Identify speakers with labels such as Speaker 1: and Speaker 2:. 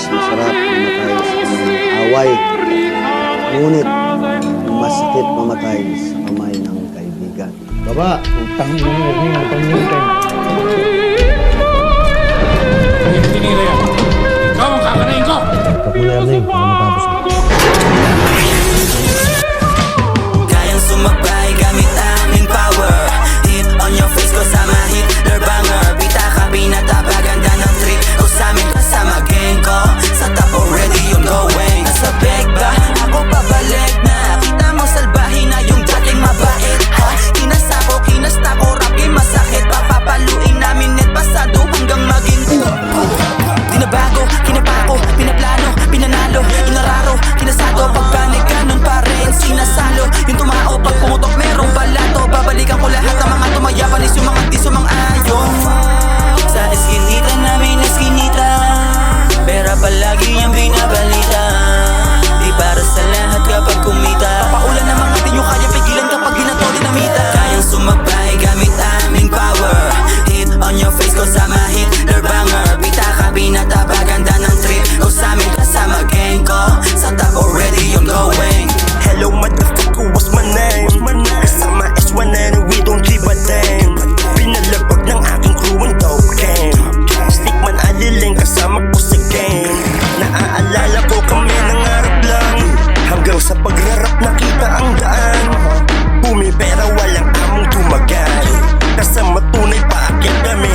Speaker 1: masarap mamatay sa kamay ng away. Ngunit masakit mamatay sa kamay ng kaibigan. Baba!
Speaker 2: Utang mo na rin ang pangingin.
Speaker 3: Hindi tinira yan. Ikaw ang kakanain ko!
Speaker 1: Kapula rin para matapos na.
Speaker 4: Kayang sumagbay gamit aming power. Hit on your face ko sama Hitler banger. Bita ka binataba ganda ng trip ko sa amin kasama gang ko. Sa top already yung going. Nasa bag ba? Ako pabalik na. Kita mo salbahin na yung dating mabait ha? Kinasako, kinastako, rapi masakit. Papapaluin namin net pasado hanggang maging Dinabago, kinapako, pinaplano, pinanalo, inararo, kinasado, pagpanig ganun pa rin sinasalo. Yung tumao, pag pumutok merong balato. Babalikan ko lahat ng mga tumayapanis, yung mga di sumang-ayon. Sa eskinita namin eskinita, pera palagi yung binabalita. Di para sa lahat kapag kumita. Papaulan ng mga di nyo kaya pigilan kapag binato dinamita. Kayang sumagbay gamit aming power. Hit on your face ko sama Hitler banger. Bita ka binataba ganda ng trip ko sa amin kasama gang ko. Sa top already yung going.
Speaker 5: Hello motherfucker, what's my name? Kasama S1 and we don't give a damn. Pinalabag ng aking crew ang dope game. Stickman aliling kasama ko sa game. Naaalala ko kami nangarap lang. Hanggang sa pagrarap nakita ang daan. Bumipera walang among tumagal. Kasama tunay paakit kami